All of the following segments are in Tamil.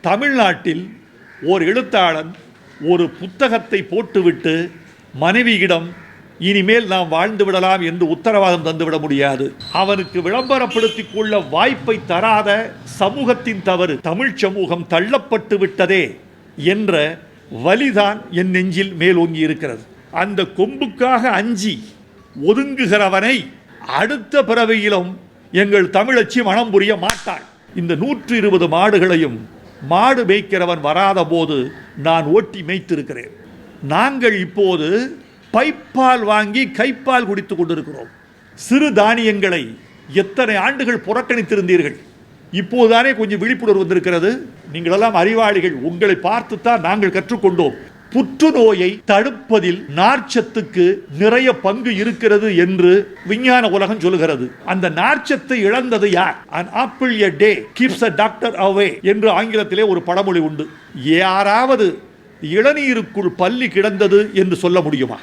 தமிழ்நாட்டில் ஒரு எழுத்தாளன் ஒரு புத்தகத்தை போட்டுவிட்டு மனைவியிடம் இனிமேல் நாம் வாழ்ந்து விடலாம் என்று உத்தரவாதம் தந்துவிட முடியாது. அவனுக்கு விளம்பரப்படுத்திக் கொள்ள வாய்ப்பை தராத சமூகத்தின் தவறு. தமிழ் சமூகம் தள்ளப்பட்டு விட்டதே என்ற வலிதான் என் நெஞ்சில் மேலோங்கி இருக்கிறது. அந்த கொம்புக்காக அஞ்சி ஒதுங்குகிறவனை அடுத்த பிறவியிலும் எங்கள் தமிழச்சி மனம் புரிய மாட்டாள். இந்த 120 மாடுகளையும் மாடு மேய்க்கிறவன் வராத போது நான் ஓட்டி மேய்த்திருக்கிறேன். நாங்கள் இப்போது பைப்பால் வாங்கி கைப்பால் குடித்துக் கொண்டிருக்கிறோம். சிறு தானியங்களை எத்தனை ஆண்டுகள் புறக்கணித்திருந்தீர்கள். இப்போதுதானே கொஞ்சம் விழிப்புணர்வு வந்திருக்கிறது. நீங்களெல்லாம் அறிவாளிகள், உங்களை பார்த்துத்தான் நாங்கள் கற்றுக்கொண்டோம். புற்றுநோயை தடுப்பதில் நார்ச்சத்துக்கு நிறைய பங்கு இருக்கிறது என்று விஞ்ஞான உலகம் சொல்கிறது. அந்த நார்ச்சத்தை இழந்தது யார்? An apple a day keeps a doctor away என்று ஆங்கிலத்திலே ஒரு பழமொழி உண்டு. யாராவது இளநீருக்குள் பல்லி கிடந்தது என்று சொல்ல முடியுமா?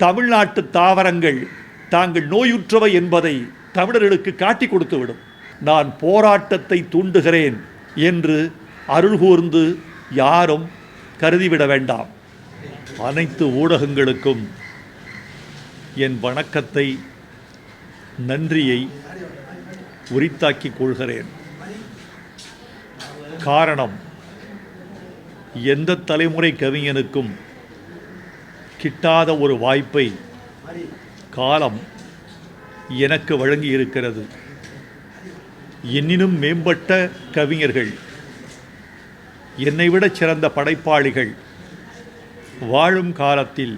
தமிழ்நாட்டு தாவரங்கள் தாங்கள் நோயுற்றவை என்பதை தமிழர்களுக்கு காட்டி கொடுத்துவிடும். நான் போராட்டத்தை தூண்டுகிறேன் என்று அருள்கூர்ந்து யாரும் கருதிவிட வேண்டாம். அனைத்து ஊடகங்களுக்கும் என் வணக்கத்தை, நன்றியை உரித்தாக்கிக் கொள்கிறேன். காரணம், எந்த தலைமுறை கவிஞனுக்கும் கிட்டாத ஒரு வாய்ப்பை காலம் எனக்கு வழங்கி இருக்கிறது. என்னினும் மேம்பட்ட கவிஞர்கள், என்னை விட சிறந்த படைப்பாளிகள் வாழும் காலத்தில்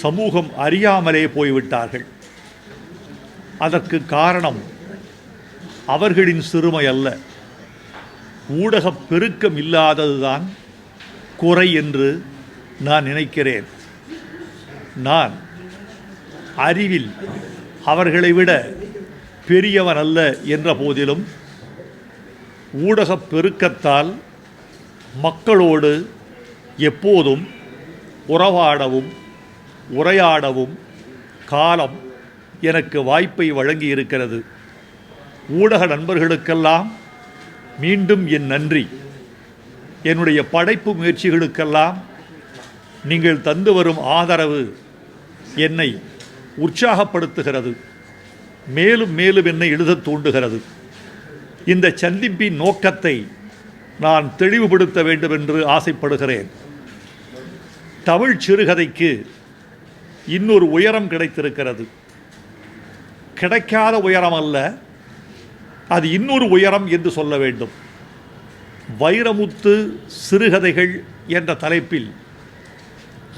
சமூகம் அறியாமலே போய்விட்டார்கள். அதற்கு காரணம் அவர்களின் சிறுமை அல்ல, ஊடகப் பெருக்கம் இல்லாததுதான் குறை என்று நான் நினைக்கிறேன். நான் அறிவில் அவர்களை விட பெரியவன் அல்ல என்ற போதிலும் ஊடகப் பெருக்கத்தால் மக்களோடு எப்போதும் உறவாடவும் உரையாடவும் காலம் எனக்கு வாய்ப்பை வழங்கி இருக்கிறது. ஊடக நண்பர்களுக்கெல்லாம் மீண்டும் என் நன்றி. என்னுடைய படைப்பு முயற்சிகளுக்கெல்லாம் நீங்கள் தந்து வரும் ஆதரவு என்னை உற்சாகப்படுத்துகிறது, மேலும் மேலும் என்னை எழுத தூண்டுகிறது. இந்த சந்திப்பின் நோக்கத்தை நான் தெளிவுபடுத்த வேண்டும் என்று ஆசைப்படுகிறேன். தமிழ் சிறுகதைக்கு இன்னொரு உயரம் கிடைத்திருக்கிறது. கிடைக்காத உயரம் அல்ல, அது இன்னொரு உயரம் என்று சொல்ல வேண்டும். வைரமுத்து சிறுகதைகள் என்ற தலைப்பில்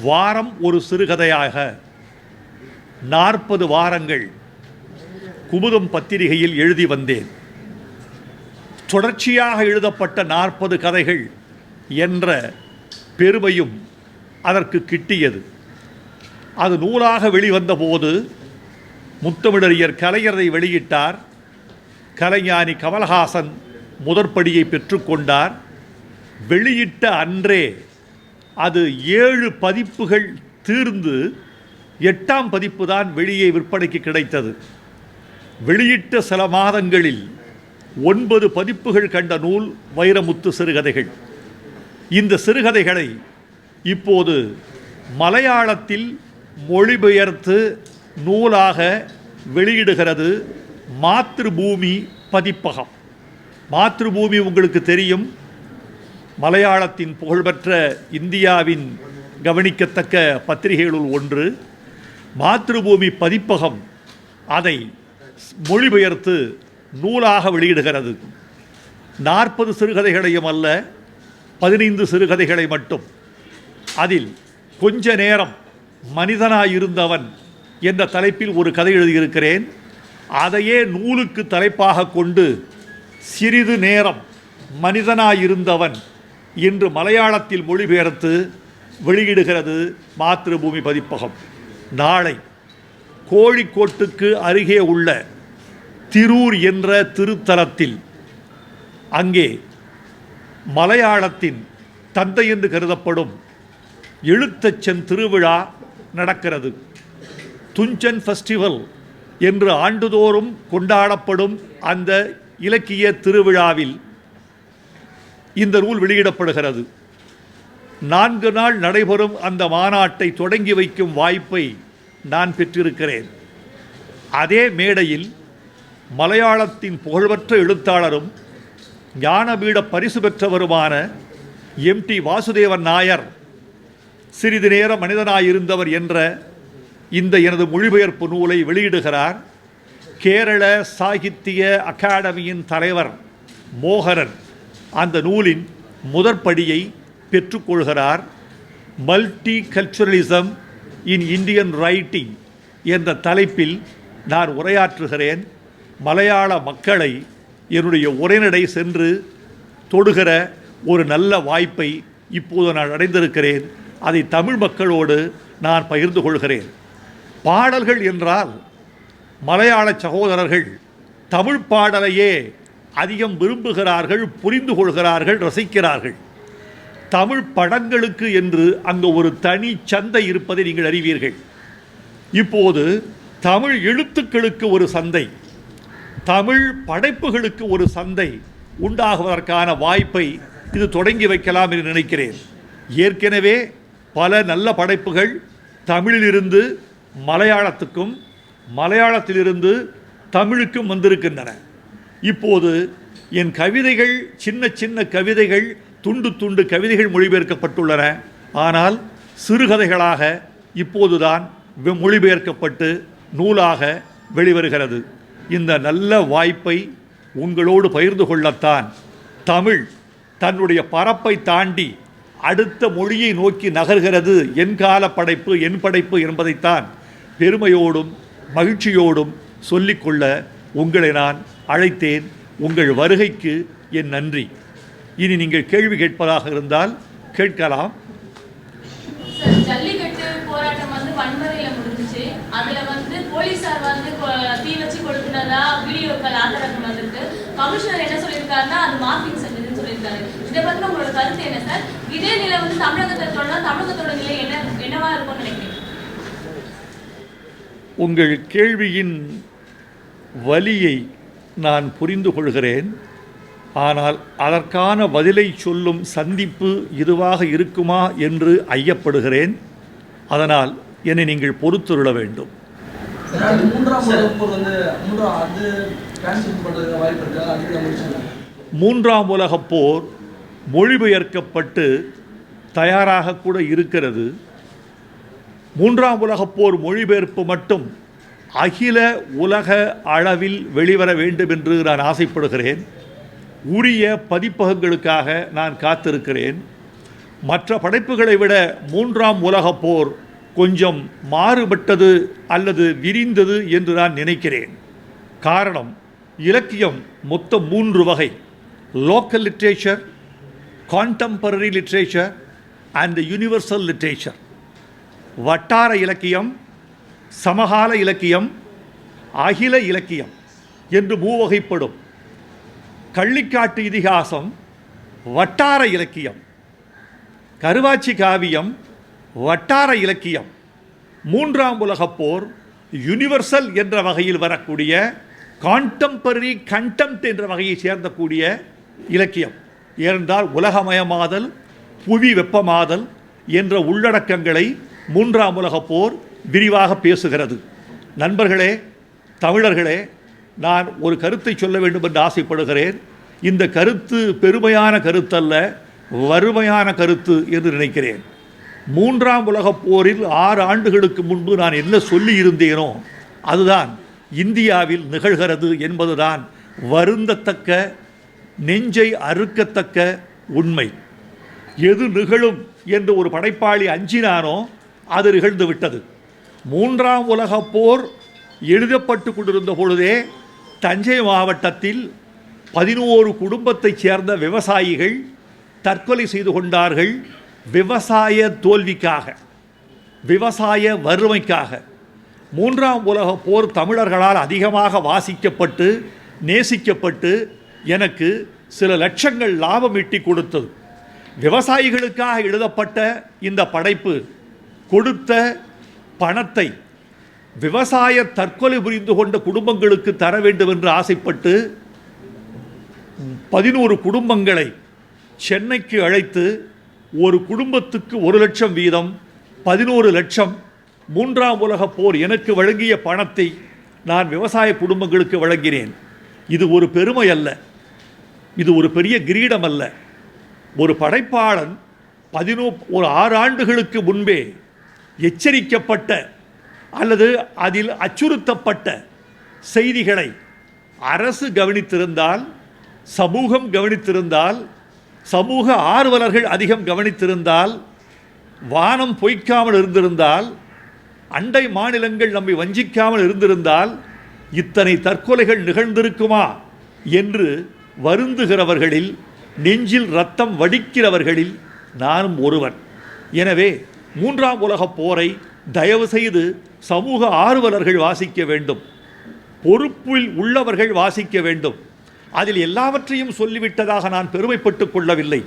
வாரம் ஒரு சிறுகதையாக 40 வாரங்கள் குமுதம் பத்திரிகையில் எழுதி வந்தேன். தொடர்ச்சியாக எழுதப்பட்ட 40 கதைகள் என்ற பெருமையும் அதற்கு கிட்டியது. அது நூலாக வெளிவந்த போது முத்தமிழறிஞர் கலைஞரை வெளியிட்டார். கலைஞானி கமலஹாசன் முதற்படியை பெற்றுக்கொண்டார். வெளியிட்ட அன்றே அது 7 பதிப்புகள் தீர்ந்து 8ஆம் பதிப்பு தான் வெளியே விற்பனைக்கு கிடைத்தது. வெளியிட்ட சில மாதங்களில் 9 பதிப்புகள் கண்ட நூல் வைரமுத்து சிறுகதைகள். இந்த சிறுகதைகளை இப்போது மலையாளத்தில் மொழிபெயர்த்து நூலாக வெளியிடுகிறது மாத்ருபூமி பதிப்பகம். மாத்ருபூமி உங்களுக்கு தெரியும், மலையாளத்தின் புகழ்பெற்ற இந்தியாவின் கவனிக்கத்தக்க பத்திரிகைகளுள் ஒன்று. மாத்ருபூமி பதிப்பகம் அதை மொழிபெயர்த்து நூலாக வெளியிடுகிறது. 40 சிறுகதைகளையும் அல்ல, 15 சிறுகதைகளை மட்டும். அதில் கொஞ்ச நேரம் மனிதனாயிருந்தவன் என்ற தலைப்பில் ஒரு கதை எழுதியிருக்கிறேன். அதையே நூலுக்கு தலைப்பாக கொண்டு சிறிது நேரம் மனிதனாயிருந்தவன் என்று மலையாளத்தில் மொழிபெயர்த்து வெளியிடுகிறது மாத்ருபூமி பதிப்பகம். நாளை கோழிக்கோட்டுக்கு அருகே உள்ள திரூர் என்ற திருத்தலத்தில், அங்கே மலையாளத்தின் தந்தை என்று கருதப்படும் எழுத்தச்சன் திருவிழா நடக்கிறது. துஞ்சன் ஃபெஸ்டிவல் என்று ஆண்டுதோறும் கொண்டாடப்படும் அந்த இலக்கிய திருவிழாவில் இந்த நூல் வெளியிடப்படுகிறது. 4 நாள் நடைபெறும் அந்த மாநாட்டை தொடங்கி வைக்கும் வாய்ப்பை நான் பெற்றிருக்கிறேன். அதே மேடையில் மலையாளத்தின் புகழ்பெற்ற எழுத்தாளரும் ஞானபீட பரிசு பெற்றவருமான MT வாசுதேவன் நாயர் சிறிது நேர மனிதனாயிருந்தவர் என்ற இந்த எனது மொழிபெயர்ப்பு நூலை வெளியிடுகிறார். கேரள சாகித்ய அகாடமியின் தலைவர் மோகனன் அந்த நூலின் முதற்படியை பெற்றுக்கொள்கிறார். Multiculturalism in Indian writing என்ற தலைப்பில் நான் உரையாற்றுகிறேன். மலையாள மக்களை என்னுடைய உரைநடை சென்று தொடுகிற ஒரு நல்ல வாய்ப்பை இப்போது நான் அடைந்திருக்கிறேன். அதை தமிழ் மக்களோடு நான் பகிர்ந்து கொள்கிறேன். பாடல்கள் என்றால் மலையாள சகோதரர்கள் தமிழ் பாடலையே அதிகம் விரும்புகிறார்கள், புரிந்து கொள்கிறார்கள், ரசிக்கிறார்கள். தமிழ் படங்களுக்கு என்று அங்கு ஒரு தனி சந்தை இருப்பதை நீங்கள் அறிவீர்கள். இப்போது தமிழ் எழுத்துக்களுக்கு ஒரு சந்தை, தமிழ் படைப்புகளுக்கு ஒரு சந்தை உண்டாகுவதற்கான வாய்ப்பை இது தொடங்கி வைக்கலாம் என்று நினைக்கிறேன். ஏற்கனவே பல நல்ல படைப்புகள் தமிழிலிருந்து மலையாளத்துக்கும் மலையாளத்திலிருந்து தமிழுக்கும் வந்திருக்கின்றன. இப்போது என் கவிதைகள் சின்ன சின்ன கவிதைகள், துண்டு துண்டு கவிதைகள் மொழிபெயர்க்கப்பட்டுள்ளன. ஆனால் சிறுகதைகளாக இப்போதுதான் மொழிபெயர்க்கப்பட்டு நூலாக வெளிவருகிறது. இந்த நல்ல வாய்ப்பை உங்களோடு பகிர்ந்து கொள்ளத்தான் தமிழ் தன்னுடைய பரப்பை தாண்டி அடுத்த மொழியை நோக்கி நகர்கிறது. என் கால படைப்பு, என் படைப்பு என்பதைத்தான் பெருமையோடும் மகிழ்ச்சியோடும் சொல்லிக்கொள்ள உங்களை நான் அழைத்தேன். உங்கள் வருகைக்கு என் நன்றி. இனி நீங்கள் கேள்வி கேட்பதாக இருந்தால் கேட்கலாம். ஜல்லிக்கட்டு போராட்டம் வன்முறையில் முடிஞ்சிச்சு. அதுல போலீசார் தீ வச்சு கொடுத்ததா வீடியோக்கள் ஆதாரம் வந்திருக்கு. கமிஷனர் என்ன சொல்லியிருக்காருன்னா அது மார்க்கிங் செஞ்சதுன்னு சொல்லியிருக்காரு. இதை பத்தி உங்களோட கருத்து என்ன சார்? இதே நிலை தமிழகத்தை தொடர்ந்தா தமிழகத்தோட நிலை என்னவா இருக்கும்னு நினைக்கிறேன்? உங்கள் கேள்வியின் வலியை நான் புரிந்து கொள்கிறேன். ஆனால் அதற்கான பதிலை சொல்லும் சந்திப்பு இதுவாக இருக்குமா என்று ஐயப்படுகிறேன். அதனால் என்னை நீங்கள் பொறுத்துருள வேண்டும். மூன்றாம் உலகப் போர் மொழிபெயர்க்கப்பட்டு தயாராக கூட இருக்கிறது. மூன்றாம் உலகப் போர் மொழிபெயர்ப்பு மட்டும் அகில உலக அளவில் வெளிவர வேண்டும் என்று நான் ஆசைப்படுகிறேன். உரிய பதிப்பகங்களுக்காக நான் காத்திருக்கிறேன். மற்ற படைப்புகளை விட மூன்றாம் உலகப் போர் கொஞ்சம் மாறுபட்டது அல்லது விரிந்தது என்று நான் நினைக்கிறேன். காரணம், இலக்கியம் மொத்தம் 3 வகை: local literature, contemporary literature and universal literature. வட்டார இலக்கியம், சமகால இலக்கியம், அகில இலக்கியம் என்று 3 வகைப்படும். கள்ளிக்காட்டு இதிகாசம் வட்டார இலக்கியம், கருவாச்சி காவியம் வட்டார இலக்கியம். மூன்றாம் உலகப் போர் யூனிவர்சல் என்ற வகையில் வரக்கூடிய கான்டெம்பரரி கண்டெம்ட் என்ற வகையை சேர்ந்தக்கூடிய இலக்கியம். ஏனென்றால் உலகமயமாதல், புவி வெப்பமாதல் என்ற உள்ளடக்கங்களை மூன்றாம் உலகப் போர் விரிவாக பேசுகிறது. நண்பர்களே, தமிழர்களே, நான் ஒரு கருத்தை சொல்ல வேண்டும் என்று ஆசைப்படுகிறேன். இந்த கருத்து பெருமையான கருத்தல்ல, வறுமையான கருத்து என்று நினைக்கிறேன். மூன்றாம் உலகப் போரில் 6 ஆண்டுகளுக்கு முன்பு நான் என்ன சொல்லி இருந்தேனோ அதுதான் இந்தியாவில் நிகழ்கிறது என்பதுதான் வருந்தத்தக்க, நெஞ்சை அறுக்கத்தக்க உண்மை. எது நிகழும் என்று ஒரு படைப்பாளி அஞ்சினானோ அது நிகழ்ந்து விட்டது. மூன்றாம் உலகப் போர் எழுதப்பட்டு கொண்டிருந்த பொழுதே தஞ்சை மாவட்டத்தில் 11 குடும்பத்தைச் சேர்ந்த விவசாயிகள் தற்கொலை செய்து கொண்டார்கள். விவசாய தோல்விக்காக, விவசாய வறுமைக்காக. மூன்றாம் உலகப் போர் தமிழர்களால் அதிகமாக வாசிக்கப்பட்டு நேசிக்கப்பட்டு எனக்கு சில லட்சங்கள் லாபம் ஈட்டி கொடுத்தது. விவசாயிகளுக்காக எழுதப்பட்ட இந்த படைப்பு கொடுத்த பணத்தை விவசாய தற்கொலை புரிந்து கொண்ட குடும்பங்களுக்கு தர வேண்டும் என்று ஆசைப்பட்டு 11 குடும்பங்களை சென்னைக்கு அழைத்து ஒரு குடும்பத்துக்கு 1 லட்சம் வீதம் 11 லட்சம் 3ஆம் உலகப் போர் எனக்கு வழங்கிய பணத்தை நான் விவசாய குடும்பங்களுக்கு வழங்கினேன். இது ஒரு பெருமை அல்ல, இது ஒரு பெரிய கிரீடம் அல்ல. ஒரு படைப்பாளன் ஒரு 6 ஆண்டுகளுக்கு முன்பே எச்சரிக்கப்பட்ட அல்லது அதில் அச்சுறுத்தப்பட்ட செய்திகளை அரசு கவனித்திருந்தால், சமூகம் கவனித்திருந்தால், சமூக ஆர்வலர்கள் அதிகம் கவனித்திருந்தால், வானம் பொய்க்காமல் இருந்திருந்தால், அண்டை மாநிலங்கள் நம்மை வஞ்சிக்காமல் இருந்திருந்தால் இத்தனை தற்கொலைகள் நிகழ்ந்திருக்குமா என்று வருந்துகிறவர்களில், நெஞ்சில் ரத்தம் வடிக்கிறவர்களில் நானும் ஒருவன். எனவே 3ஆம் உலகப் போரை தயவு செய்து சமூக ஆர்வலர்கள் வாசிக்க வேண்டும், பொறுப்பில் உள்ளவர்கள் வாசிக்க வேண்டும். அதில் எல்லாவற்றையும் சொல்லிவிட்டதாக நான் பெருமைப்பட்டுக் கொள்ளவில்லை.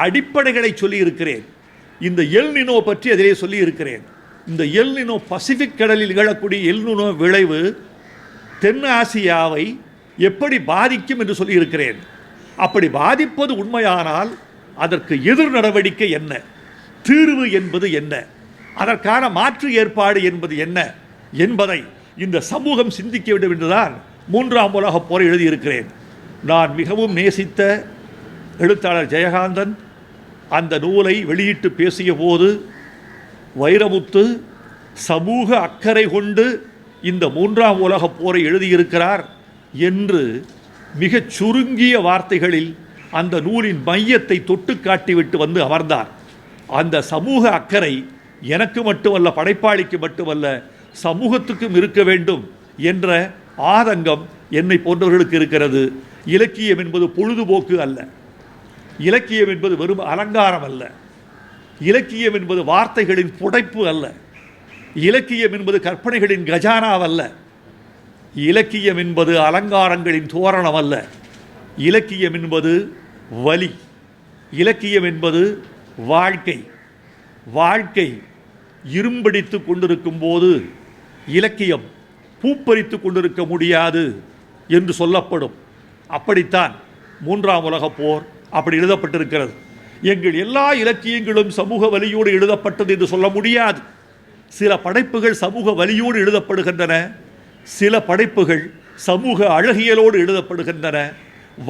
அடிப்படைகளை சொல்லியிருக்கிறேன். இந்த எல் நினோ பற்றி அதிலே சொல்லியிருக்கிறேன். இந்த எல் நினோ பசிபிக் கடலில் நிகழக்கூடிய எல் நினோ விளைவு தென் ஆசியாவை எப்படி பாதிக்கும் என்று சொல்லியிருக்கிறேன். அப்படி பாதிப்பது உண்மையானால் அதற்கு எதிர் நடவடிக்கை என்ன, தீர்வு என்பது என்ன, அதற்கான மாற்று ஏற்பாடு என்பது என்ன என்பதை இந்த சமூகம் சிந்திக்க வேண்டும் என்றுதான் 3ஆம் உலகப் போரை எழுதியிருக்கிறேன். நான் மிகவும் நேசித்த எழுத்தாளர் ஜெயகாந்தன் அந்த நூலை வெளியிட்டு பேசிய போது, வைரமுத்து சமூக அக்கறை கொண்டு இந்த 3ஆம் உலகப் போரை எழுதியிருக்கிறார் என்று மிகச் சுருங்கிய வார்த்தைகளில் அந்த நூலின் மையத்தை தொட்டு காட்டிவிட்டு வந்து அமர்ந்தார். அந்த சமூக அக்கறை எனக்கு மட்டுமல்ல, படைப்பாளிக்கு மட்டுமல்ல, சமூகத்துக்கும் இருக்க வேண்டும் என்ற ஆதங்கம் என்னை போன்றவர்களுக்கு இருக்கிறது. இலக்கியம் என்பது பொழுதுபோக்கு அல்ல, இலக்கியம் என்பது வெறும் அலங்காரம் அல்ல, இலக்கியம் என்பது வார்த்தைகளின் புடைப்பு அல்ல, இலக்கியம் என்பது கற்பனைகளின் கஜானாவல்ல, இலக்கியம் என்பது அலங்காரங்களின் தோரணம் அல்ல, இலக்கியம் என்பது வலி, இலக்கியம் என்பது வாழ்க்கை. வாழ்க்கை இரும்படித்து கொண்டிருக்கும் போது இலக்கியம் பூப்பறித்து கொண்டிருக்க முடியாது என்று சொல்லப்படும். அப்படித்தான் 3ஆம் உலகப் போர் அப்படி எழுதப்பட்டிருக்கிறது. எங்கள் எல்லா இலக்கியங்களும் சமூக வலியோடு எழுதப்பட்டது என்று சொல்ல முடியாது. சில படைப்புகள் சமூக வலியோடு எழுதப்படுகின்றன, சில படைப்புகள் சமூக அழகியலோடு எழுதப்படுகின்றன.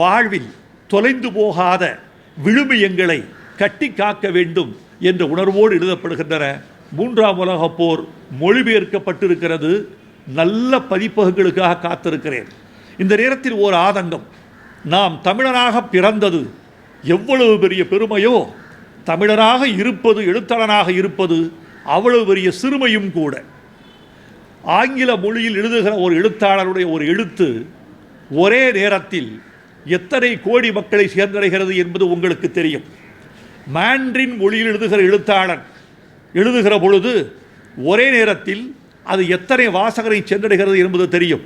வாழ்வில் தொலைந்து போகாத விழுமியங்களை கட்டி காக்க வேண்டும் என்ற உணர்வோடு எழுதப்படுகின்றன. 3ஆம் உலகப் போர் மொழிபெயர்க்கப்பட்டிருக்கிறது. நல்ல பதிப்பகங்களுக்காக காத்திருக்கிறேன். இந்த நேரத்தில் ஓர் ஆதங்கம், நாம் தமிழனாக பிறந்தது எவ்வளவு பெரிய பெருமையோ, தமிழனாக இருப்பது, எழுத்தாளனாக இருப்பது அவ்வளவு பெரிய சிறுமையும் கூட. ஆங்கில மொழியில் எழுதுகிற ஒரு எழுத்தாளருடைய ஒரு எழுத்து ஒரே நேரத்தில் எத்தனை கோடி மக்களை சேர்ந்தடைகிறது என்பது உங்களுக்கு தெரியும். மாண்ட்ரின் மொழியில் எழுதுகிற எழுத்தாளன் எழுதுகிற பொழுது ஒரே நேரத்தில் அது எத்தனை வாசகரை சென்றடைகிறது என்பது தெரியும்.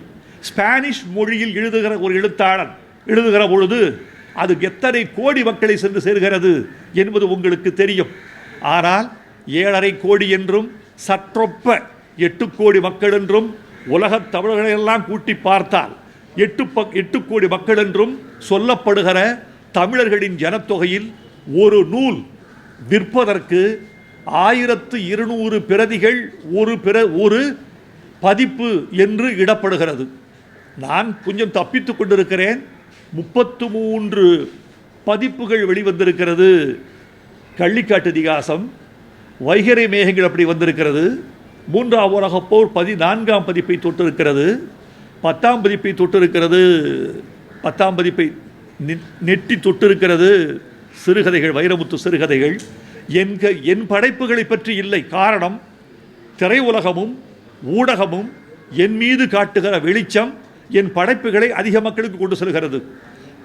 ஸ்பானிஷ் மொழியில் எழுதுகிற ஒரு எழுத்தாளன் எழுதுகிற பொழுது அது எத்தனை கோடி மக்களை சென்று சேர்கிறது என்பது உங்களுக்கு தெரியும். ஆனால் 7.5 கோடி என்றும் சற்றொப்ப 8 கோடி மக்கள் என்றும் உலகத் தமிழர்களெல்லாம் கூட்டி பார்த்தால் 8 கோடி மக்கள் என்றும் சொல்லப்படுகிற தமிழர்களின் ஜனத்தொகையில் ஒரு நூல் விற்பதற்கு 1200 பிரதிகள் ஒரு பதிப்பு என்று இடப்படுகிறது. நான் கொஞ்சம் தப்பித்து கொண்டிருக்கிறேன். 33 பதிப்புகள் வெளிவந்திருக்கிறது. கள்ளிக்காட்டு இதிகாசம், வைகறை மேகங்கள் அப்படி வந்திருக்கிறது. 3ஆம் உலகப் போர் 14ஆம் பதிப்பை தொட்டிருக்கிறது. 10ஆம் பதிப்பை தொட்டிருக்கிறது. 10ஆம் பதிப்பை நெட்டி தொட்டிருக்கிறது. சிறுகதைகள், வைரமுத்து சிறுகதைகள். என் படைப்புகளை பற்றி இல்லை. காரணம், திரையுலகமும் ஊடகமும் என் மீது காட்டுகிற வெளிச்சம் என் படைப்புகளை அதிக மக்களுக்கு கொண்டு செல்கிறது.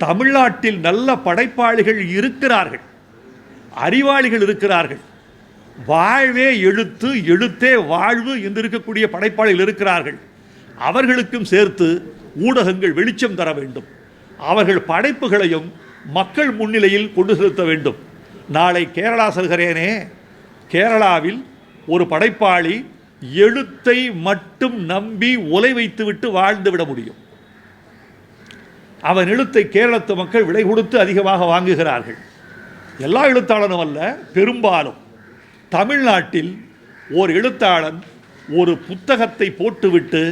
தமிழ்நாட்டில் நல்ல படைப்பாளிகள் இருக்கிறார்கள், அறிவாளிகள் இருக்கிறார்கள். வாழ்வே எழுத்து, எழுத்தே வாழ்வு என்று இருக்கக்கூடிய படைப்பாளிகள் இருக்கிறார்கள். அவர்களுக்கும் சேர்த்து ஊடகங்கள் வெளிச்சம் தர வேண்டும். அவர்கள் படைப்புகளையும் மக்கள் முன்னிலையில் கொண்டு செலுத்த வேண்டும். நாளை கேரளா செல்கிறேனே, கேரளாவில் ஒரு படைப்பாளி எழுத்தை மட்டும் நம்பி உலை வைத்துவிட்டு வாழ்ந்துவிட முடியும். அவன் எழுத்தை கேரளத்து மக்கள் விலை கொடுத்து அதிகமாக வாங்குகிறார்கள். எல்லா எழுத்தாளனும் அல்ல, பெரும்பாலும் தமிழ்நாட்டில் ஓர் எழுத்தாளன் ஒரு புத்தகத்தை போட்டுவிட்டு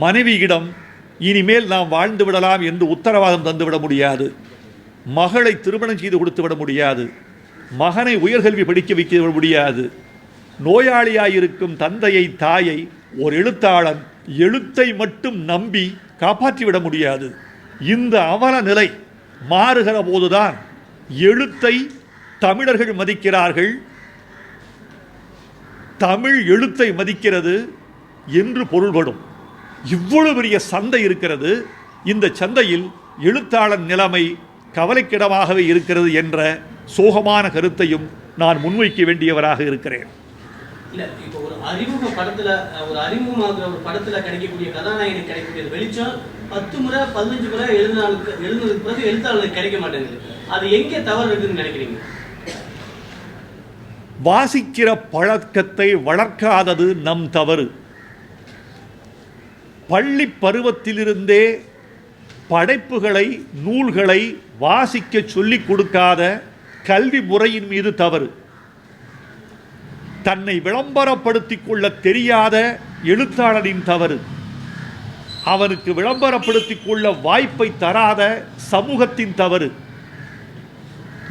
மனைவியிடம் இனிமேல் நாம் வாழ்ந்து விடலாம் என்று உத்தரவாதம் தந்துவிட முடியாது, மகளை திருமணம் செய்து கொடுத்து விட முடியாது, மகனை உயர்கல்வி படிக்க வைக்க முடியாது, நோயாளியாயிருக்கும் தந்தையை தாயை ஒரு எழுத்தாளன் எழுத்தை மட்டும் நம்பி காப்பாற்றிவிட முடியாது. இந்த அவல நிலை மாறுகிற போதுதான் எழுத்தை தமிழர்கள் மதிக்கிறார்கள், தமிழ் எழுத்தை மதிக்கிறது என்று பொருள்படும். இவ்வளவு பெரிய சந்தை இருக்கிறது, இந்த சந்தையில் எழுத்தாளன் நிலைமை கவலைக்கிடமாகவே இருக்கிறது என்ற சோகமான கருத்தையும் நான் முன்வைக்க வேண்டியவராக இருக்கிறேன். இல்ல, இப்போ ஒரு அறிமுக படத்துல, ஒரு அறிமுகமாகிற ஒரு படத்துல கிடைக்கக்கூடிய கதாநாயகனுக்கு கிடைக்கக்கூடிய வெளிச்சம் 10 முறை 15 முறை எழுதுனதுக்கு பிறகு எழுத்தாளருக்கு கிடைக்க மாட்டேங்குது. அது எங்கே தவறு இருக்குன்னு நினைக்கிறீங்க? வாசிக்கிற பழக்கத்தை வளர்க்காதது நம் தவறு. பள்ளி பருவத்திலிருந்தே படைப்புகளை, நூல்களை வாசிக்க சொல்லிக் கொடுக்காத கல்வி முறையின் மீது தவறு. தன்னை விளம்பரப்படுத்திக் கொள்ள தெரியாத எழுத்தாளரின் தவறு. அவனுக்கு விளம்பரப்படுத்திக் கொள்ள வாய்ப்பை தராத சமூகத்தின் தவறு.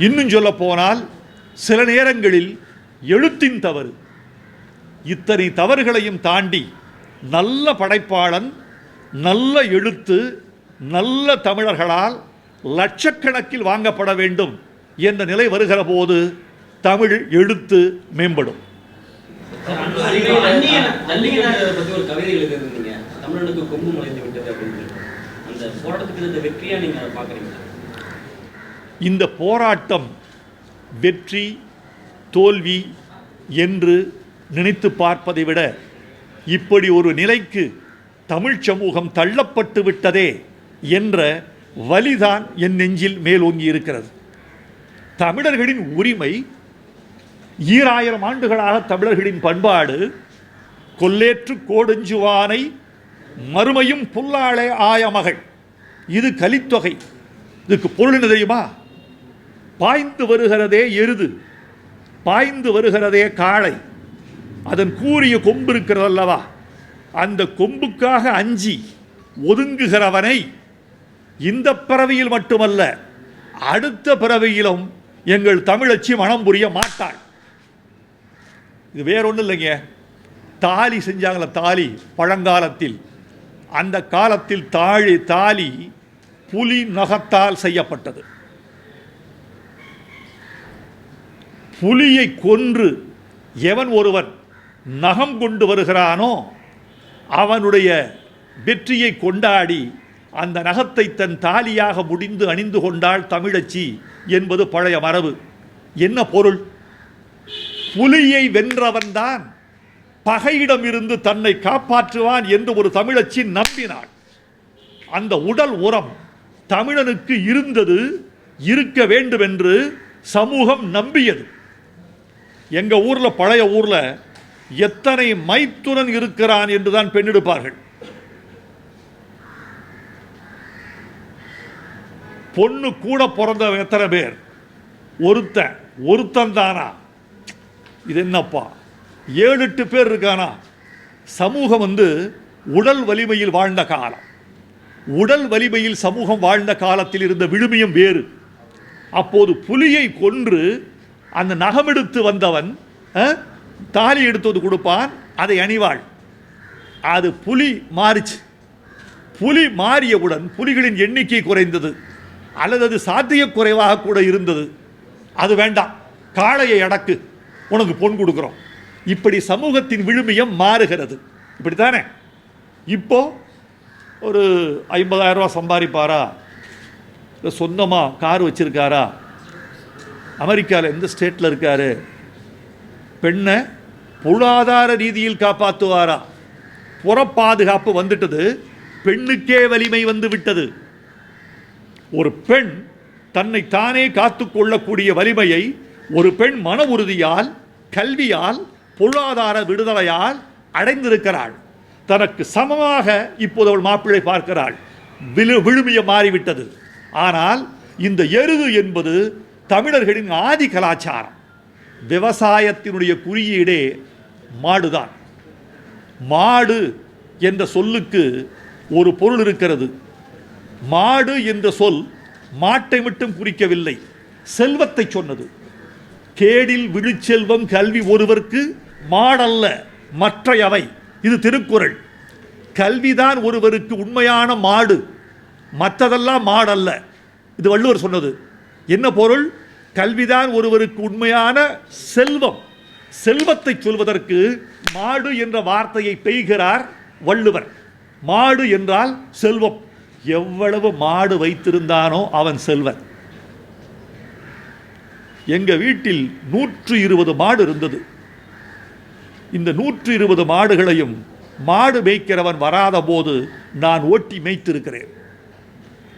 இன்னும் சொல்ல போனால் சில நேரங்களில் எழுத்தின் தவறு. இத்தனை தவறுகளையும் தாண்டி நல்ல படைப்பாளன், நல்ல எழுத்து, நல்ல தமிழர்களால் லட்சக்கணக்கில் வாங்கப்பட வேண்டும் என்ற நிலை வருகிற போது தமிழ் எழுத்து மேம்படும். ஒரு கவிதை எழுதிருந்தீங்க, தமிழனுக்கு கொம்பு முளைத்து விட்டது அப்படின்னு. அந்த போராட்டத்துக்கு இந்த வெற்றியா நீங்க பாக்குறீங்க? இந்த போராட்டம் வெற்றி தோல்வி என்று நினைத்து பார்ப்பதை விட இப்படி ஒரு நிலைக்கு தமிழ் சமூகம் தள்ளப்பட்டு விட்டதே என்ற வலிதான் என் நெஞ்சில் மேலோங்கி இருக்கிறது. தமிழர்களின் உரிமை, 2000 ஆண்டுகளாக தமிழர்களின் பண்பாடு, கொல்லேற்று கோடஞ்சுவானை மறுமையும் புல்லாளே ஆயமகள், இது கலித்தொகை. இதுக்கு பொருள் என்ன தெரியுமா? பாய்ந்து வருகிறதே எருது, பாய்ந்து வருகிறதே காளை, அதன் கூரிய கொம்பு இருக்கிறது அல்லவா, அந்த கொம்புக்காக அஞ்சி ஒதுங்குகிறவனை இந்த பிறவியில் மட்டுமல்ல அடுத்த பிறவியிலும் எங்கள் தமிழச்சி மனம் புரிய மாட்டாள். இது வேற ஒன்றும் இல்லைங்க. தாலி செஞ்சாங்கள, தாலி பழங்காலத்தில், அந்த காலத்தில் தாலி புலி நகத்தால் செய்யப்பட்டது. புலியை கொன்று எவன் ஒருவன் நகம் கொண்டு வருகிறானோ அவனுடைய வெற்றியை கொண்டாடி அந்த நகத்தை தன் தாலியாக முடிந்து அணிந்து கொண்டாள் தமிழச்சி என்பது பழைய மரபு. என்ன பொருள்? புலியை வென்றவன்தான் பகையிடம் இருந்து தன்னை காப்பாற்றுவான் என்று ஒரு தமிழச்சி நம்பினாள். அந்த உடல் உரம் தமிழனுக்கு இருந்தது, இருக்க வேண்டும் என்று சமூகம் நம்பியது. எங்க ஊர்ல, பழைய ஊர்ல எத்தனை மைத்துனன் இருக்கிறான் என்றுதான் பெண்ணெடுப்பார்கள். பொண்ணு கூட பிறந்தவன் எத்தனை பேர்? ஒருத்தன் தானா? இது என்னப்பா 7-8 பேர் இருக்கானா? சமூகம் உடல் வலிமையில் வாழ்ந்த காலம். உடல் வலிமையில் சமூகம் வாழ்ந்த காலத்தில் இருந்த விழுமியம் வேறு. அப்போது புலியை கொன்று அந்த நகமெடுத்து வந்தவன் தாலி எடுத்து கொடுப்பான், அதை அணிவாள். அது புலி மாறிச்சு. புலி மாறியவுடன் புலிகளின் எண்ணிக்கை குறைந்தது, அல்லது அது சாத்திய குறைவாக கூட இருந்தது. அது வேண்டாம், காளையை அடக்கு, உனக்கு பொன் கொடுக்குறோம். இப்படி சமூகத்தின் விழுமியம் மாறுகிறது. இப்படித்தானே? இப்போ ஒரு 50,000 ரூபா சம்பாதிப்பாரா, இல்லை சொந்தமாக கார் வச்சிருக்காரா, அமெரிக்காவில் எந்த ஸ்டேட்டில் இருக்காரு, பெண்ணை பொருளாதார ரீதியில் காப்பாற்றுவாரா? புறப்பாதுகாப்பு வந்துட்டது, பெண்ணுக்கே வலிமை வந்து விட்டது. ஒரு பெண் தன்னை தானே காத்து கொள்ளக்கூடிய வலிமையை ஒரு பெண் மன உறுதியால், கல்வியால், பொருளாதார விடுதலையால் அடைந்திருக்கிறாள். தனக்கு சமமாக இப்போது அவள் மாப்பிள்ளை பார்க்கிறாள். விழுமிய மாறிவிட்டது. ஆனால் இந்த எருது என்பது தமிழர்களின் ஆதி கலாச்சாரம். விவசாயத்தினுடைய குறியீடே மாடுதான். மாடு என்ற சொல்லுக்கு ஒரு பொருள் இருக்கிறது. மாடு என்ற சொல் மாட்டை மட்டும் குறிக்கவில்லை, செல்வத்தை சொன்னது. கேடில் விழுச்செல்வம் கல்வி ஒருவர்க்கு மாடல்ல மற்றையவை. இது திருக்குறள். கல்விதான் ஒருவருக்கு உண்மையான மாடு, மற்றதெல்லாம் மாடல்ல. இது வள்ளுவர் சொன்னது. என்ன பொருள்? கல்விதான் ஒருவருக்கு உண்மையான செல்வம். செல்வத்தை சொல்வதற்கு மாடு என்ற வார்த்தையை பெய்கிறார் வள்ளுவர். மாடு என்றால் செல்வம். எவ்வளவு மாடு வைத்திருந்தானோ அவன் செல்வன். எங்க வீட்டில் 120 மாடு இருந்தது. இந்த 120 மாடுகளையும் மாடு மேய்க்கிறவன் வராத போது நான் ஓட்டி மேய்த்திருக்கிறேன்.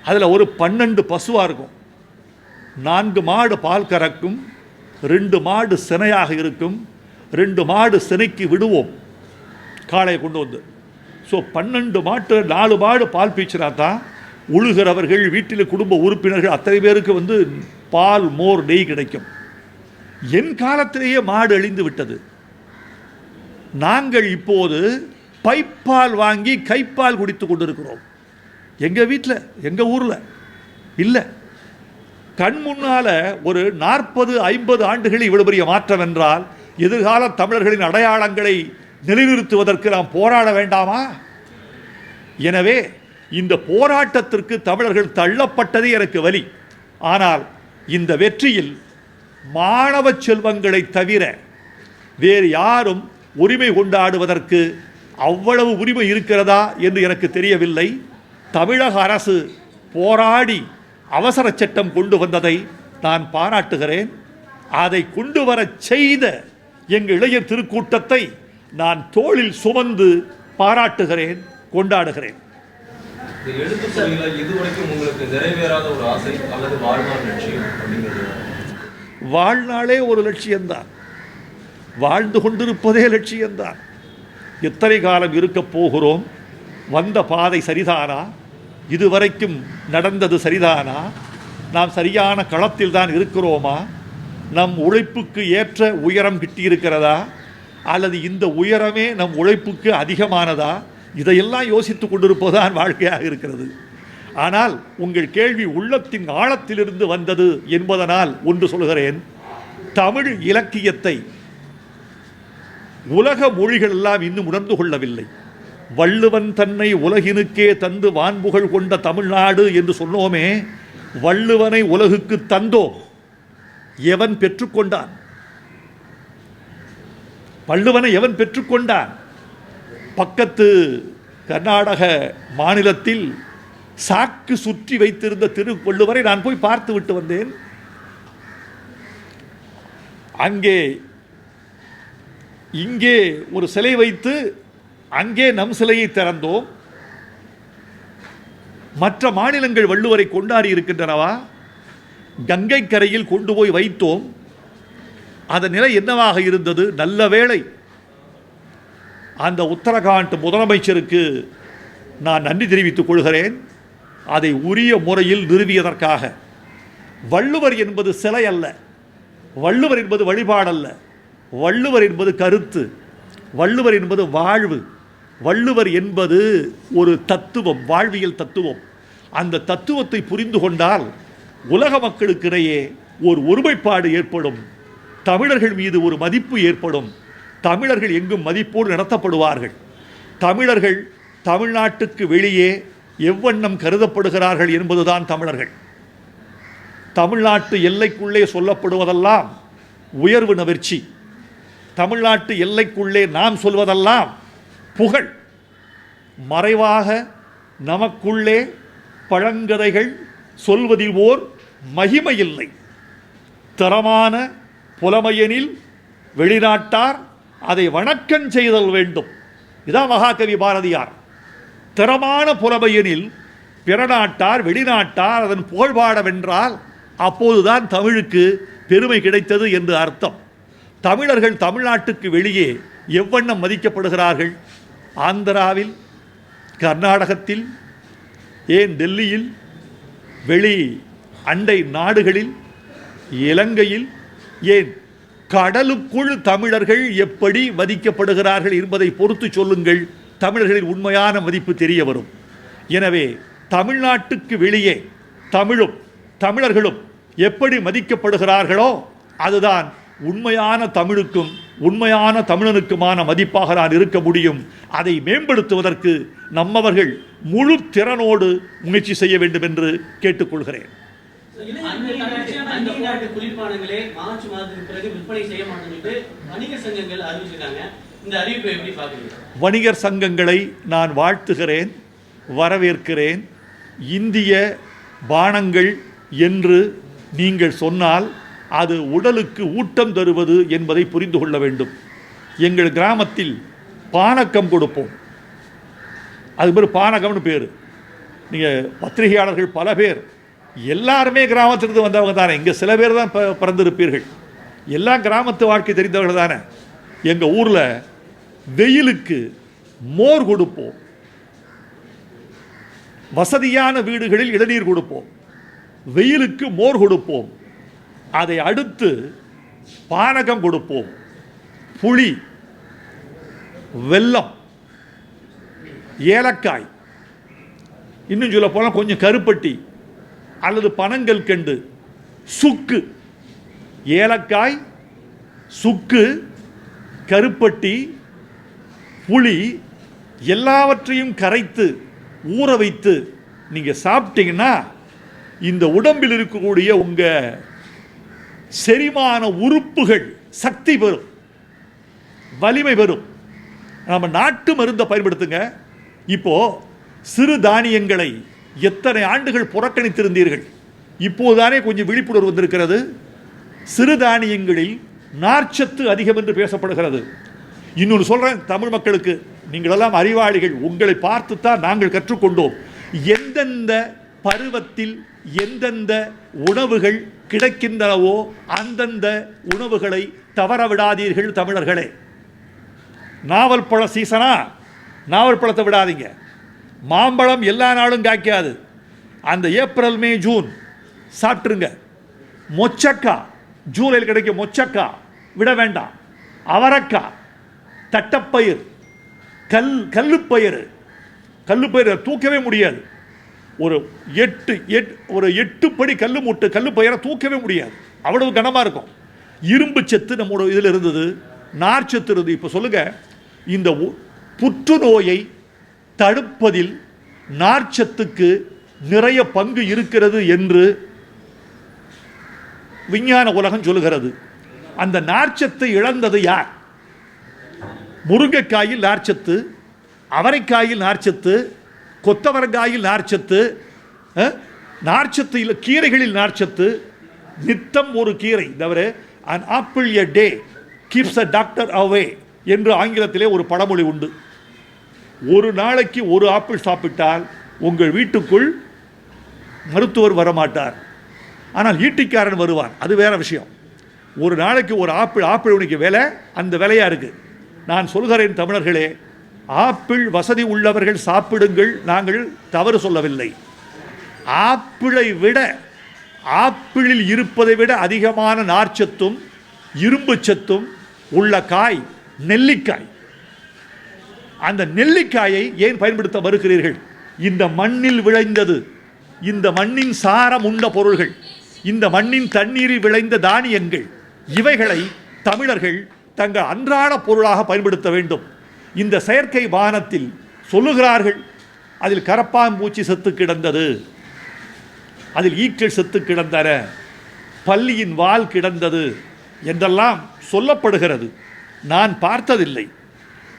அதில் ஒரு 12 பசுவாக இருக்கும். 4 மாடு பால் கறக்கும், 2 மாடு சினையாக இருக்கும், 2 மாடு சினைக்கு விடுவோம் காளையை கொண்டு வந்து. ஸோ 12 மாட்டு 4 மாடு பால் பீச்சினா தான் உழுகிறவர்கள், வீட்டில் குடும்ப உறுப்பினர்கள் அத்தனை பேருக்கு பால், மோர், நெய் கிடைக்கும். என் காலத்திலேயே மாடு அழிந்து விட்டது. நாங்கள் இப்போது பைப்பால் வாங்கி கைப்பால் குடித்து கொண்டிருக்கிறோம். எங்கள் வீட்டில், எங்கள் ஊரில் இல்லை. கண் முன்னால் ஒரு 40-50 ஆண்டுகளில் இவ்வளவு பெரிய மாற்றம் என்றால் எதிர்கால தமிழர்களின் அடையாளங்களை நிலைநிறுத்துவதற்கு நாம் போராட வேண்டாமா? எனவே இந்த போராட்டத்திற்கு தமிழர்கள் தள்ளப்பட்டதே எனக்கு வலி. ஆனால் இந்த வெற்றியில் மாணவ செல்வங்களை தவிர வேறு யாரும் உரிமை கொண்டாடுவதற்கு அவ்வளவு உரிமை இருக்கிறதா என்று எனக்கு தெரியவில்லை. தமிழக அரசு போராடி அவசர சட்டம் கொண்டு வந்ததை நான் பாராட்டுகிறேன். அதை கொண்டு வர செய்த எங்கள் இளைஞர் திருக்கூட்டத்தை நான் தோளில் சுமந்து பாராட்டுகிறேன், கொண்டாடுகிறேன். இதுவரைக்கும் உங்களுக்கு நிறைவேறாத ஒரு ஆசை அல்லது வாழ்நாள் லட்சியம் அப்படிங்கிறது? வாழ்நாளே ஒரு லட்சியம்தான், வாழ்ந்து கொண்டிருப்பதே லட்சியம்தான். எத்தனை காலம் இருக்கப் போகிறோம்? வந்த பாதை சரிதானா? இதுவரைக்கும் நடந்தது சரிதானா? நாம் சரியான களத்தில் தான் இருக்கிறோமா? நம் உழைப்புக்கு ஏற்ற உயரம் கிட்டியிருக்கிறதா? அல்லது இந்த உயரமே நம் உழைப்புக்கு அதிகமானதா? இதையெல்லாம் யோசித்து கொண்டிருப்பதுதான் வாழ்க்கையாக இருக்கிறது. ஆனால் உங்கள் கேள்வி உள்ளத்தின் ஆழத்திலிருந்து வந்தது என்பதனால் ஒன்று சொல்கிறேன். தமிழ் இலக்கியத்தை உலக மொழிகள் எல்லாம் இன்னும் உணர்ந்து கொள்ளவில்லை. வள்ளுவன் தன்னை உலகினுக்கே தந்து வான்புகழ் கொண்ட தமிழ்நாடு என்று சொன்னோமே, வள்ளுவனை உலகுக்கு தந்தோம். எவன் பெற்றுக்கொண்டான்? வள்ளுவனை எவன் பெற்றுக்கொண்டான்? பக்கத்து கர்நாடக மாநிலத்தில் சாக்கு சுற்றி வைத்திருந்த திருவள்ளுவரை நான் போய் பார்த்து விட்டு வந்தேன். இங்கே ஒரு சிலை வைத்து அங்கே நம் சிலையை திறந்தோம். மற்ற மாநிலங்கள் வள்ளுவரை கொண்டாடி இருக்கின்றனவா? கங்கை கரையில் கொண்டு போய் வைத்தோம். அதன் நிலை என்னவாக இருந்தது? நல்ல வேளை அந்த உத்தரகாண்ட் முதலமைச்சருக்கு நான் நன்றி தெரிவித்துக் கொள்கிறேன், அதை உரிய முறையில் நிறுவியதற்காக. வள்ளுவர் என்பது சிலை அல்ல, வள்ளுவர் என்பது வழிபாடல்ல, வள்ளுவர் என்பது கருத்து, வள்ளுவர் என்பது வாழ்வு, வள்ளுவர் என்பது ஒரு தத்துவம், வாழ்வியல் தத்துவம். அந்த தத்துவத்தை புரிந்து கொண்டால் உலக மக்களுக்கிடையே ஒரு ஒருமைப்பாடு ஏற்படும், தமிழர்கள் மீது ஒரு மதிப்பு ஏற்படும், தமிழர்கள் எங்கும் மதிப்போடு நடத்தப்படுவார்கள். தமிழர்கள் தமிழ்நாட்டுக்கு வெளியே எவ்வண்ணம் கருதப்படுகிறார்கள் என்பதுதான் தமிழர்கள். தமிழ்நாட்டு எல்லைக்குள்ளே சொல்லப்படுவதெல்லாம் உயர்வு நவிர்ச்சி, தமிழ்நாட்டு எல்லைக்குள்ளே நாம் சொல்வதெல்லாம் புகழ். மறைவாக நமக்குள்ளே பழங்கதைகள் சொல்வதில் ஓர் மகிமை இல்லை. தரமான புலமையெனில் வெளிநாட்டார் அதை வணக்கம் செய்தல் வேண்டும். இதான் மகாகவி பாரதியார். திறமான புலமையெனில் பிற நாட்டார் வெளிநாட்டார் அதன் புகழ்பாட வென்றால் அப்போதுதான் தமிழுக்கு பெருமை கிடைத்தது என்று அர்த்தம். தமிழர்கள் தமிழ்நாட்டுக்கு வெளியே எவ்வண்ணம் மதிக்கப்படுகிறார்கள்? ஆந்திராவில், கர்நாடகத்தில், ஏன் டெல்லியில், வெளி அண்டை நாடுகளில் இலங்கையில் ஏன் கடலுக்குள் தமிழர்கள் எப்படி மதிக்கப்படுகிறார்கள் என்பதை பொறுத்து சொல்லுங்கள், தமிழர்களின் உண்மையான மதிப்பு தெரிய வரும். எனவே தமிழ்நாட்டுக்கு வெளியே தமிழும் தமிழர்களும் எப்படி மதிக்கப்படுகிறார்களோ அதுதான் உண்மையான தமிழுக்கும் உண்மையான தமிழனுக்குமான மதிப்பாக நான் இருக்க முடியும். அதை மேம்படுத்துவதற்கு நம்மவர்கள் முழு திறனோடு முயற்சி செய்ய வேண்டும் என்று கேட்டுக்கொள்கிறேன். அந்நிய நாட்டு குளிர்பானங்களே மார்ச் மாதத்துக்கு பிறகு விற்பனை செய்ய மாட்டேன்னு வணிகர் சங்கங்கள் அறிவிச்சிருக்காங்க. இந்த அறிவிப்பை எப்படி பார்க்குறீங்க? வணிகர் சங்கங்களை நான் வாழ்த்துகிறேன், வரவேற்கிறேன். இந்திய பானங்கள் என்று நீங்கள் சொன்னால் அது உடலுக்கு ஊட்டம் தருவது என்பதை புரிந்து கொள்ள வேண்டும். எங்கள் கிராமத்தில் பானக்கம் கொடுப்போம். அது பேர் பானகம்னு பேர். நீங்கள் பத்திரிகையாளர்கள் பல பேர் எல்லாருமே கிராமத்திலிருந்து வந்தவங்க தானே. இங்கே சில பேர் தான் பிறந்திருப்பீர்கள். எல்லாம் கிராமத்து வாழ்க்கை தெரிந்தவர்கள் தானே. எங்கள் ஊரில் வெயிலுக்கு மோர் கொடுப்போம். வசதியான வீடுகளில் இளநீர் கொடுப்போம். வெயிலுக்கு மோர் கொடுப்போம். அதை அடுத்து பானகம் கொடுப்போம். புளி, வெல்லம், ஏலக்காய், இன்னும் சொல்ல போனால் கொஞ்சம் கருப்பட்டி அல்லது பனங்கல் கண்டு, சுக்கு, ஏலக்காய், சுக்கு, கருப்பட்டி, புளி எல்லாவற்றையும் கரைத்து ஊற வைத்து நீங்கள் சாப்பிட்டீங்கன்னா இந்த உடம்பில் இருக்கக்கூடிய உங்கள் செரிமான உறுப்புகள் சக்தி பெறும், வலிமை பெறும். நம்ம நாட்டு மருந்தை பயன்படுத்துங்க. இப்போ சிறு தானியங்களை எத்தனை ஆண்டுகள் புறக்கணித்திருந்தீர்கள். இப்போதுதானே கொஞ்சம் விழிப்புணர்வு வந்திருக்கிறது. சிறுதானியங்களில் நார்ச்சத்து அதிகம் என்று பேசப்படுகிறது. இன்னொன்று சொல்கிறேன் தமிழ் மக்களுக்கு, நீங்களெல்லாம் அறிவாளிகள், உங்களை பார்த்துத்தான் நாங்கள் கற்றுக்கொண்டோம். எந்தெந்த பருவத்தில் எந்தெந்த உணவுகள் கிடைக்கின்றனவோ அந்தந்த உணவுகளை தவற விடாதீர்கள் தமிழர்களே. நாவல் பழ சீசனா, நாவல் பழத்தை விடாதீங்க. மாம்பழம் எல்லா நாளும் காய்க்காது. அந்த ஏப்ரல் மே ஜூன் சாப்பிட்ருங்க. மொச்சக்காய் ஜூலையில் கிடைக்கும், மொச்சக்காய் விட வேண்டாம். அவரைக்காய், தட்டப்பயிர், கல்லுப்பயிர் தூக்கவே முடியாது. ஒரு 8 படி கல்லு மூட்டு கல்லு பயிரை தூக்கவே முடியாது, அவ்வளவு கனமாக இருக்கும். இரும்பு சத்து நம்மளோட இதில் இருந்தது, நார்ச்சத்து இருந்தது. இப்போ சொல்லுங்க, இந்த புற்றுநோயை தடுப்பதில் நார்ச்சத்துக்கு நிறைய பங்கு இருக்கிறது என்று விஞ்ஞான உலகம் சொல்லுகிறது. அந்த நார்ச்சத்தை இழந்தது யார்? முருங்கைக்காயில் நார்ச்சத்து, அவரைக்காயில் நார்ச்சத்து, கொத்தவரங்காயில் நார்ச்சத்து, நார்ச்சத்து இல்லை, கீரைகளில் நார்ச்சத்து. நித்தம் ஒரு கீரை தவிர an apple a day keeps a doctor away என்று ஆங்கிலத்திலே ஒரு பழமொழி உண்டு. ஒரு நாளைக்கு ஒரு ஆப்பிள் சாப்பிட்டால் உங்கள் வீட்டுக்குள் மருத்துவர் வரமாட்டார், ஆனால் ஈட்டிக்காரன் வருவான். அது வேற விஷயம். ஒரு நாளைக்கு ஒரு ஆப்பிள் உனக்கு விலை, அந்த விலையாக இருக்குது. நான் சொல்கிறேன் தமிழர்களே, ஆப்பிள் வசதி உள்ளவர்கள் சாப்பிடுங்கள், நாங்கள் தவறு சொல்லவில்லை. ஆப்பிளை விட, ஆப்பிளில் இருப்பதை விட அதிகமான நார்ச்சத்தும் இரும்பு சத்தும் உள்ள காய் நெல்லிக்காய். அந்த நெல்லிக்காயை ஏன் பயன்படுத்த மறுக்கிறீர்கள்? இந்த மண்ணில் விளைந்தது, இந்த மண்ணின் சாரம் உண்ட பொருள்கள், இந்த மண்ணின் தண்ணீரில் விளைந்த தானியங்கள், இவைகளை தமிழர்கள் தங்கள் அன்றாட பொருளாக பயன்படுத்த வேண்டும். இந்த செயற்கை வானத்தில் சொல்லுகிறார்கள், அதில் கரப்பாம்பூச்சி செத்து கிடந்தது, அதில் ஈக்கள் செத்து கிடந்தன, பல்லியின் வால் கிடந்தது என்றெல்லாம் சொல்லப்படுகிறது. நான் பார்த்ததில்லை.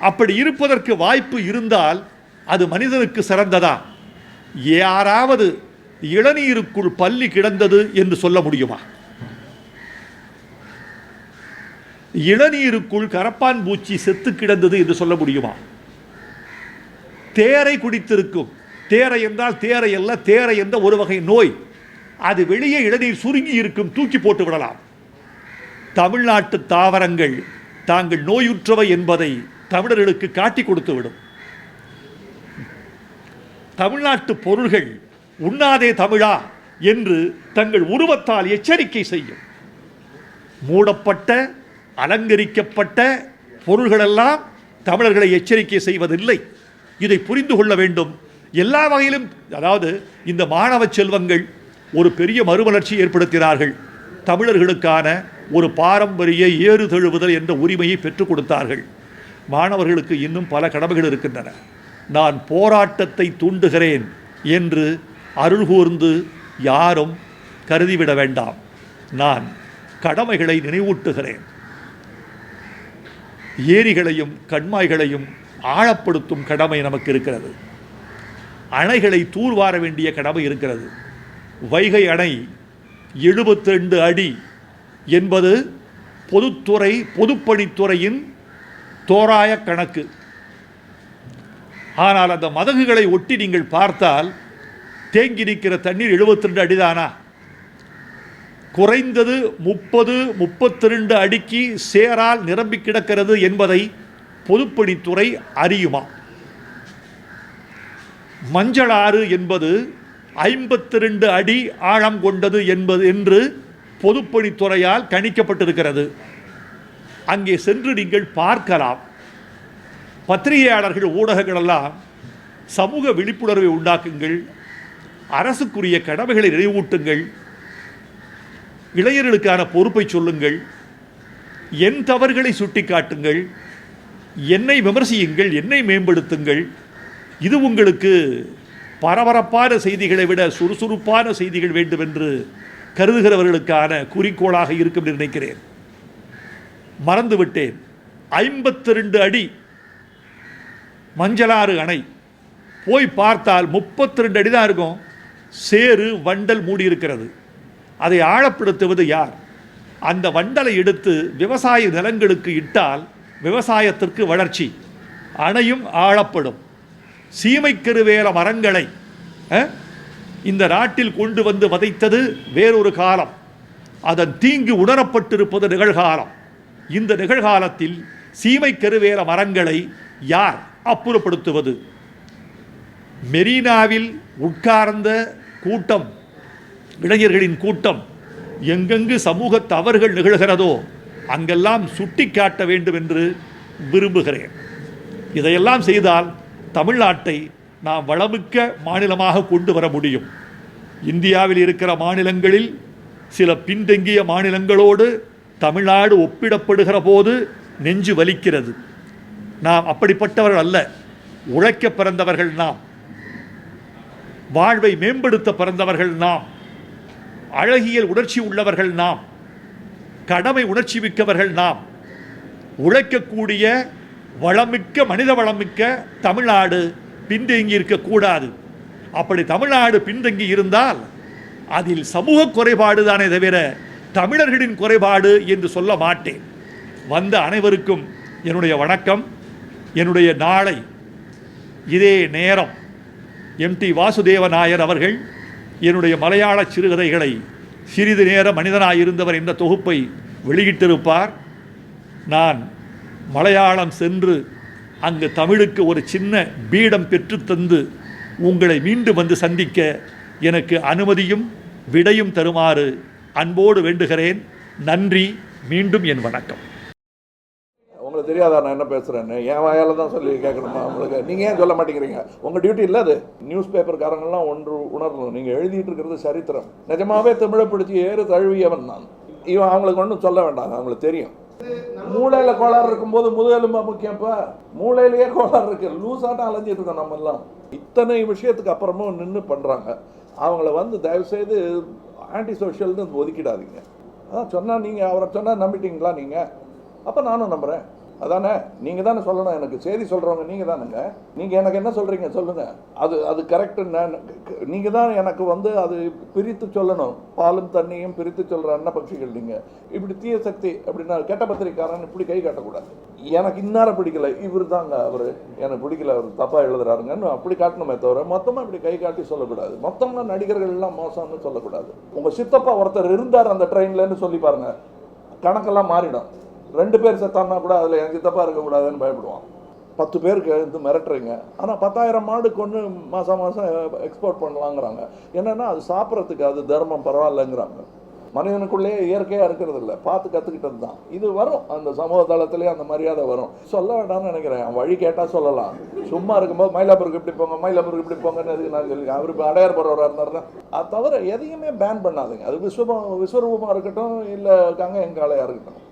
அப்படி இருப்பதற்கு வாய்ப்பு இருந்தால் அது மனிதனுக்கு சிறந்ததா? யாராவது இளநீருக்குள் பல்லி கிடந்தது என்று சொல்ல முடியுமா? இளநீருக்குள் கரப்பான் பூச்சி செத்து கிடந்தது என்று சொல்ல முடியுமா? தேரை குடித்திருக்கும். தேரை என்றால் தேரை அல்ல, தேரை என்ற ஒரு வகை நோய். அது வெளியே இளநீர் சுருங்கி இருக்கும், தூக்கி போட்டு விடலாம். தமிழ்நாட்டு தாவரங்கள் தாங்கள் நோயுற்றவை என்பதை தமிழர்களுக்கு காட்டி கொடுத்துவிடும். தமிழ்நாட்டு பொருள்கள் உண்ணாதே தமிழா என்று தங்கள் உருவத்தால் எச்சரிக்கை செய்யும். மூடப்பட்ட அலங்கரிக்கப்பட்ட பொருள்களெல்லாம் தமிழர்களை எச்சரிக்கை செய்வதில்லை. இதை புரிந்து கொள்ள வேண்டும். எல்லா வகையிலும், அதாவது இந்த மாணவ செல்வங்கள் ஒரு பெரிய மறுமலர்ச்சி ஏற்படுத்தினார்கள். தமிழர்களுக்கான ஒரு பாரம்பரிய ஏறு தழுவுதல் என்ற உரிமையை பெற்றுக் கொடுத்தார்கள். மாணவர்களுக்கு இன்னும் பல கடமைகள் இருக்கின்றன. நான் போராட்டத்தை தூண்டுகிறேன் என்று அருள் கூர்ந்து யாரும் கருதிவிட வேண்டாம். நான் கடமைகளை நினைவூட்டுகிறேன். ஏரிகளையும் கண்மாய்களையும் ஆழப்படுத்தும் கடமை நமக்கு இருக்கிறது. அணைகளை தூர்வார வேண்டிய கடமை இருக்கிறது. வைகை அணை 72 அடி என்பது பொதுப்பணித்துறையின் தோராய கணக்கு. ஆனால் அந்த மதகுகளை ஒட்டி நீங்கள் பார்த்தால் தேங்கி நிற்கிற தண்ணீர் 72 அடிதானா? குறைந்தது 30-32 அடிக்கு சேரால் நிரம்பி கிடக்கிறது என்பதை பொதுப்பணித்துறை அறியுமா? மஞ்சளாறு என்பது 52 அடி ஆழம் கொண்டது என்று பொதுப்பணித்துறையால் கணிக்கப்பட்டிருக்கிறது. அங்கே சென்று நீங்கள் பார்க்கலாம். பத்திரிகையாளர்கள், ஊடகங்களெல்லாம் சமூக விழிப்புணர்வை உண்டாக்குங்கள், அரசுக்குரிய கடமைகளை நினைவூட்டுங்கள், இளைஞர்களுக்கான பொறுப்பை சொல்லுங்கள், என் தவறுகளை சுட்டிக்காட்டுங்கள், என்னை விமர்சியுங்கள், என்னை மேம்படுத்துங்கள். இது உங்களுக்கு பரபரப்பான செய்திகளை விட சுறுசுறுப்பான செய்திகள் வேண்டும் என்று கருதுகிறவர்களுக்கான குறிக்கோளாக இருக்கும் என்று நினைக்கிறேன். மறந்துவிட்டேன், 52 அடி மஞ்சளாறு அணை. போய் பார்த்தால் 32 அடி தான் இருக்கும். சேறு வண்டல் மூடியிருக்கிறது. அதை ஆழப்படுத்துவது யார்? அந்த வண்டலை எடுத்து விவசாய நிலங்களுக்கு இட்டால் விவசாயத்திற்கு வளர்ச்சி, அணையும் ஆழப்படும். சீமைக்கருவேல மரங்களை இந்த நாட்டில் கொண்டு வந்து வதைத்தது வேறொரு காலம். அதன் தீங்கு உணரப்பட்டிருப்பது நிகழ்காலம். இந்த நிகழ்காலத்தில் சீமைக்கருவேல மரங்களை யார் அப்புறப்படுத்துவது? மெரினாவில் உட்கார்ந்த கூட்டம், இளைஞர்களின் கூட்டம், எங்கெங்கு சமூக தவறுகள் நிகழ்கிறதோ அங்கெல்லாம் சுட்டி காட்ட வேண்டும் என்று விரும்புகிறேன். இதையெல்லாம் செய்தால் தமிழ்நாட்டை நாம் வளமிக்க மாநிலமாக கொண்டு வர முடியும். இந்தியாவில் இருக்கிற மாநிலங்களில் சில பின்தங்கிய மாநிலங்களோடு தமிழ்நாடு ஒப்பிடப்படுகிற போது நெஞ்சு வலிக்கிறது. நாம் அப்படிப்பட்டவர்கள் அல்ல. உழைக்க பிறந்தவர்கள் நாம், வாழ்வை மேம்படுத்த பிறந்தவர்கள் நாம், அழகியல் உணர்ச்சி உள்ளவர்கள் நாம், கடமை உணர்ச்சி மிக்கவர்கள் நாம். உழைக்கக்கூடிய வளமிக்க, மனித வளமிக்க தமிழ்நாடு பின்தங்கி இருக்கக்கூடாது. அப்படி தமிழ்நாடு பின்தங்கி இருந்தால் அதில் சமூக குறைபாடு தானே தவிர தமிழர்களின் குறைபாடு என்று சொல்ல மாட்டேன். வந்த அனைவருக்கும் என்னுடைய வணக்கம். என்னுடைய நாளை இதே நேரம் எம்டி வாசுதேவ நாயர் அவர்கள் என்னுடைய மலையாள சிறுகதைகளை சிறிது நேர மனிதனாயிருந்தவர் என்ற தொகுப்பை வெளியிட்டிருப்பார். நான் மலையாளம் சென்று அங்கு தமிழுக்கு ஒரு சின்ன பீடம் பெற்றுத்தந்து உங்களை மீண்டும் வந்து சந்திக்க எனக்கு அனுமதியும் விடையும் தருமாறு அன்போடு வேண்டுகிறேன். நன்றி. மீண்டும் என் வணக்கம். உங்களுக்கு தெரியாதா நான் என்ன பேசுகிறேன்னு? என் வாயால் தான் சொல்லி கேட்கணுமா உங்களுக்கு? நீங்கள் ஏன் சொல்ல மாட்டேங்கிறீங்க? உங்கள் டியூட்டி இல்லை அது. நியூஸ் பேப்பர்காரங்கள்லாம் ஒன்று உணரணும். நீங்கள் எழுதிட்டு இருக்கிறது சரித்திரம். நிஜமாகவே தமிழை பிடிச்சி ஏறு தழுவியவன் நான். இவன் அவங்களுக்கு ஒன்றும் சொல்ல வேண்டாம், அவங்களுக்கு தெரியும். மூளையில் கோளாறு இருக்கும்போது முதுகெலும்பா முக்கியம்ப்பா. மூளையிலேயே கோளாறு இருக்கு, லூஸாட்டம் அலைஞ்சிட்டு இருக்கோம் நம்ம எல்லாம். இத்தனை விஷயத்துக்கு அப்புறமும் நின்று பண்ணுறாங்க. அவங்கள வந்து தயவுசெய்து ஆன்டி சோஷியல்னு ஒதுக்கிடாதீங்க. அதான் சொன்னால் நீங்கள் அவரை சொன்னால் நம்பிட்டீங்களா நீங்கள்? அப்போ நானும் நம்புகிறேன். அதானே நீங்கள் தானே சொல்லணும். எனக்கு செய்தி சொல்கிறவங்க நீங்கள் தானுங்க. நீங்கள் எனக்கு என்ன சொல்கிறீங்க சொல்லுங்கள். அது கரெக்டு. நீங்கள் தான் எனக்கு வந்து அது பிரித்து சொல்லணும். பாலும் தண்ணியும் பிரித்து சொல்கிற அன்னபக்ஷிகள் நீங்கள். இப்படி தீய சக்தி அப்படின்னா கெட்ட பத்திரிக்காரன் இப்படி கை காட்டக்கூடாது. எனக்கு இன்னார பிடிக்கல, இவர் தாங்க அவர் எனக்கு பிடிக்கல, அவர் தப்பாக எழுதுறாருங்கன்னு அப்படி காட்டணுமே தவிர மொத்தமாக இப்படி கை காட்டி சொல்லக்கூடாது. மொத்தமாக நடிகர்கள் எல்லாம் மோசம்னு சொல்லக்கூடாது. உங்கள் சித்தப்பா ஒருத்தர் இருந்தார் அந்த ட்ரெயின்லன்னு சொல்லி பாருங்கள், கணக்கெல்லாம் மாறிடும். 2 பேர் செத்தான்னா கூட அதில் என் சித்தப்பா இருக்கக்கூடாதுன்னு பயப்படுவான். 10 பேருக்கு வந்து மிரட்டுறீங்க. ஆனால் 10,000 மாடு கொண்டு மாதம் எக்ஸ்போர்ட் பண்ணலாங்கிறாங்க. என்னென்னா அது சாப்பிட்றதுக்கு அது தர்மம் பரவாயில்லைங்கிறாங்க. மனிதனுக்குள்ளே இயற்கையாக இருக்கிறது இல்லை, பார்த்து கற்றுக்கிட்டது தான். இது வரும், அந்த சமூக தளத்திலே அந்த மரியாதை வரும். சொல்ல வேண்டாம்னு நினைக்கிறேன், வழி கேட்டால் சொல்லலாம். சும்மா இருக்கும்போது மயிலாப்பூருக்கு இப்படி போங்க, மயிலாப்பூருக்கு இப்படி போங்கன்னு எதுக்கு நான் சொல்லி, அவர் இப்போ அடையார் போகிறவராக இருந்தாருன்னா அது தவிர எதையுமே பேன் பண்ணாதுங்க. அது விஸ்வரூபமாக இருக்கட்டும், இல்லை கங்கை எங்காலையாக இருக்கட்டும்.